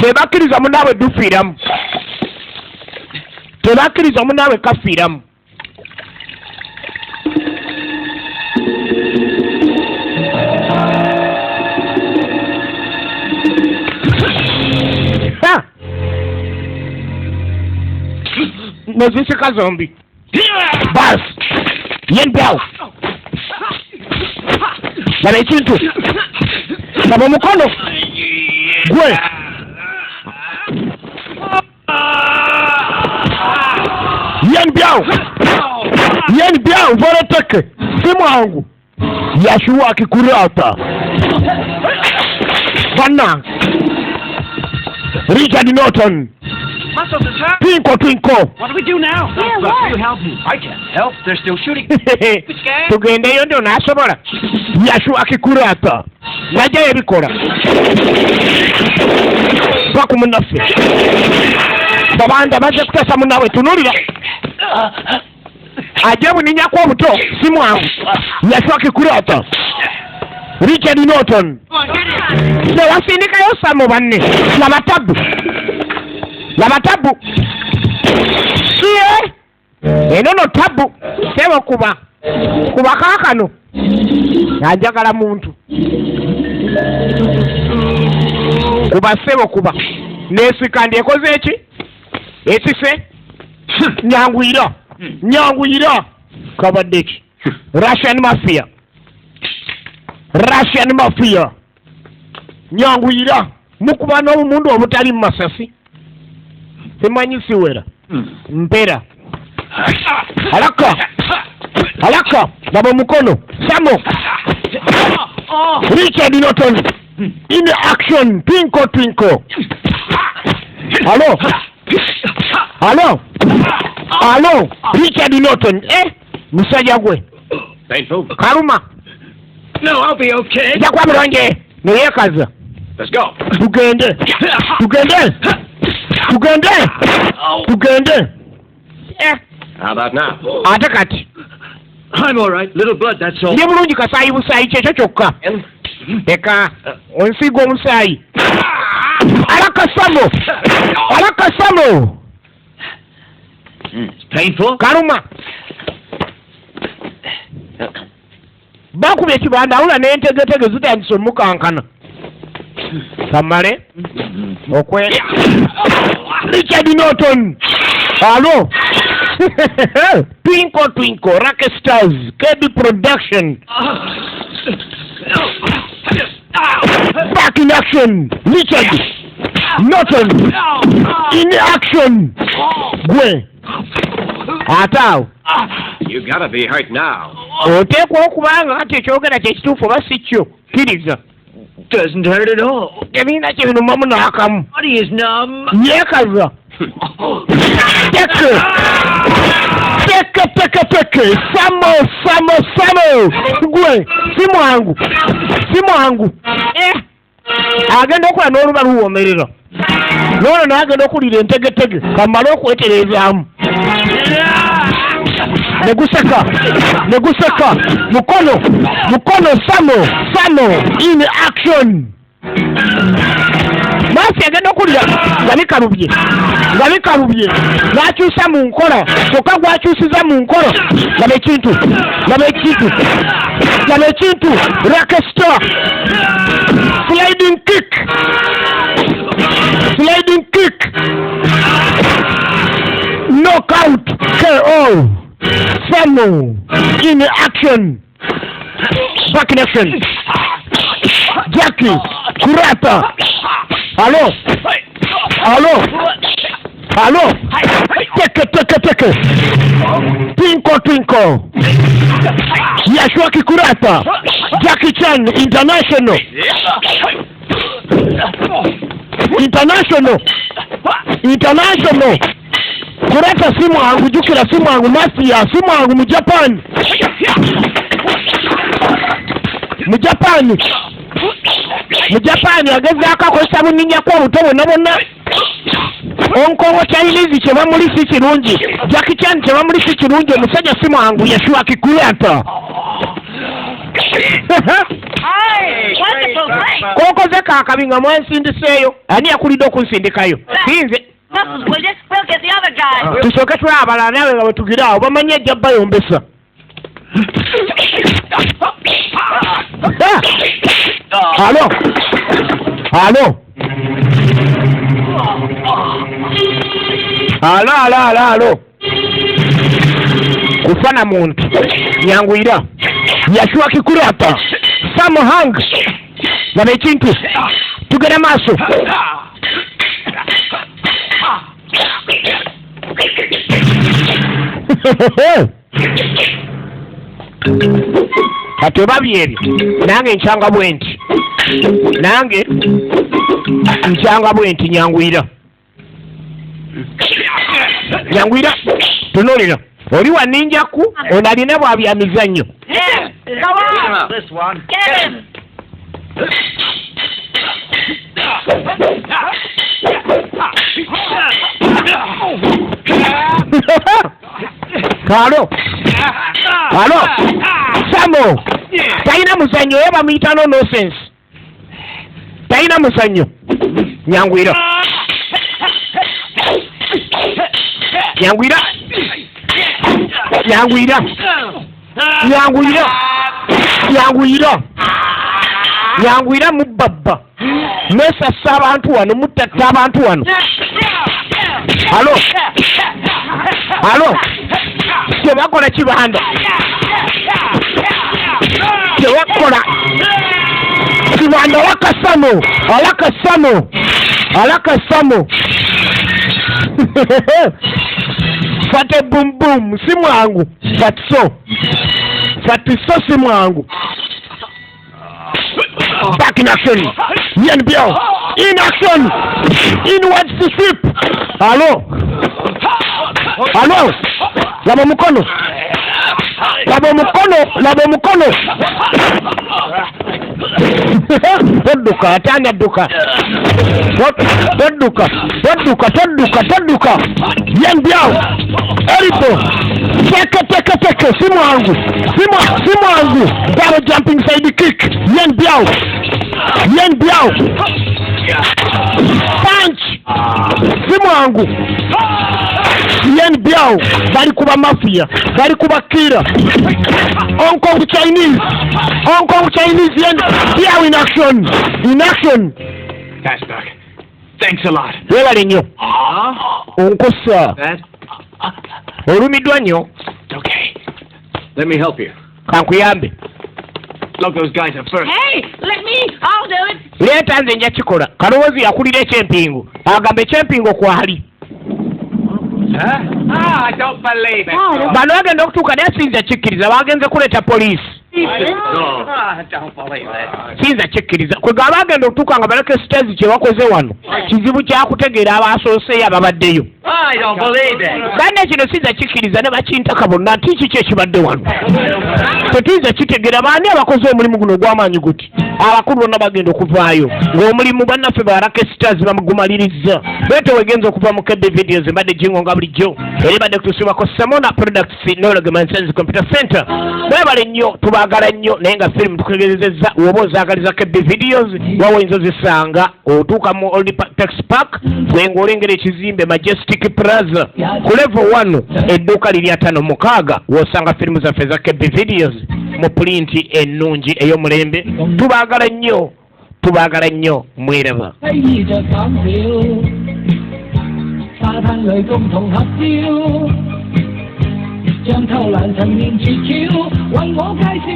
Tebakkiriza munnaabwe dufiiramu. Tebakkiriza munnaabwe kafiiramu. Nezisika zombi. Bas. Yenbyao. Laba ekintu. Laba omukono. Gwe. Yenbyao voleteke. Simu wangu. Yashua akikurata. Bana. Richard Norton. Twinkle. What do we do now? Yeah, what? You help me. I can't help. They're still shooting. Tugendeyo ndio nasobola. Yashua akikurata. Najja yebikola. Baku munaffe. Babanda baje kutasa munnawe tunulira. Ajabu ni nyako obuto simu wangu. Yashua akikurata. Richard Norton. Ne wasindikayo Samo banne. Laba tabu. Siye. Enono tabu. Sebo kuba kakano. Najagala muntu. Kuba. Nesika ekoze eki? Etise? Nyanguyira. Kabadde ki? Russian mafia. Nyanguyira. Mukuba n'omundu obutali mu masasi. Simanyi siwera. Mpera. Alaka. Laba mukono. Samo. Richard Norton. In action. Twinkle. Hello. Richard Norton. Musajja gwe. Painful. Karuma. No, I'll be okay. Jakwa mulonje. Neyekaza. Let's go. Tugende. How about now? Ate kati. I'm all right. Little blood, that's all. Ndi bulungi kasaayi busaayi kyekyo kyokka. Eka onsiga omusaayi. Alaka Samo. It's painful. Karuma. Bakubye ekibanda awula n'entegetege zitandise omukankana. Kamale. Okwe. Richard Norton. Hello. Twinkle. Rocket Stars. KB Production. Back in action. Richard Norton. In action. Gwe. Atao. You gotta be hurt now. Oteekwa okubanga ati ekyogera kyekituufu oba si kyo. Kkiriza. Doesn't hurt at all. Ebiina kye binumamu n'akamu. Body is numb. Yeekaza. Teke. Samo. Gwe. Simu wangu. Agenda okukola n'oluba luwoomerera. N'olwo n'agenda okuliira entegetege. Kamala okweterezaamu. Neguseka. Mukono Samo. In action. Masi agenda okulira nga bikalubye. N'akyusa mu nkola. Kyokka gwakyusiza mu nkola. Laba ekintu. Rocket Star. Sliding kick. Knockout. KO. Samo. In action. Back in action. Jackie. Kurata. Hello. Teke. Twinkle. Yashua Kikurata. Jackie Chan International. Kurata simu wangu, jukira simu wangu, mafia simu wangu mu Japan. Ageze akakozesa bunnya kwa butobo nabona. Onkongo Chinese kye bamuli si kirungi. Jackie Chan kye bamuli si kirungi, omusajja simu wangu Yashua Kikurata. Koko za muleka akabi nga mwensindiseeyo ani yakulidde okunsindikayo sinze tusooke tula abalala nawe nga bwetugira awo bamanyi ejja bayombesa alo alo alo kufana muntu nyangwira yashua kikurata samuhang laba ekintu tugere maaso kati obabye ebyo nange nkyanga bwenti nyangwira tunulira oli waninjaku ono alina bwabya mizannyo alo Samo talina muzannyo oba muyita nonsense talina muzannyo nyangwira mubabba mesasa abantu wano mutatta abantu wano alo tebakola kibanda tebakola kibanda alakasamo fate bumbum si mwangu fatiso si mwangu back in action NBL in action inwards to slip alo laba mukono todduka atanya dduka todduka yenbyao eripo teke si mwangu double jumping side kick yenbyao punch si mwangu yenbyao bali kuba mafia bali kuba kira Hong Kong Chinese yenbyao in action Fastback. Thanks a lot. webale nnyo onkosa olumiddwa nnyo. Okay. Let me help you. Kankuyambe. Look those guys up first. Hey, let me. I'll do it. Leeta nze nja kikola. Kalowoozi yakulira ekyempingo. Agambe ekyempingo kwali. I don't believe it. Bano bagenda okutuuka naye siyinza kikkiriza bagenze kuleeta poliisi. I don't believe that. Siyinza kikkiriza. Kwe gaba bagenda okutuuka nga baleke sitezi kye bakoze wano. Kizibu kyakutegeera abasooseeyo ababaddeyo. I don't believe that. Bane kino siyinza kikkiriza ne bakintaka bonna nti kiki ekibadde wano. Tetuyinza kitegeera baani abakoze omulimu guno ogw'amaanyi guti. Abakulu bonna bagenda okuvaayo ng'omulimu bannaffe balake sitezi bamugumaliriza. Bwete wegenza okuva mu Kedde Videos mbadde jingo nga bulijjo. Eri badde kutusiibwako Samona Products n'Ologman Science Computer Center. Mwebale nnyo tubaagala nnyo naye nga firimu tukutegeezezza woba ozaagaliza Kedde Videos wawayinza ozisanga otuuka mu Old Tax Park gwenga olengera ekizimbe Majestic Plaza ku level 1 edduuka liri 5-6 w'osanga firimu zaffe za Kedde Videos mu pulinti ennungi ey'omulembe. Tubaagala nnyo mweraba. 沙灘裏共同合照，將偷懶趁面絕招，為我介紹。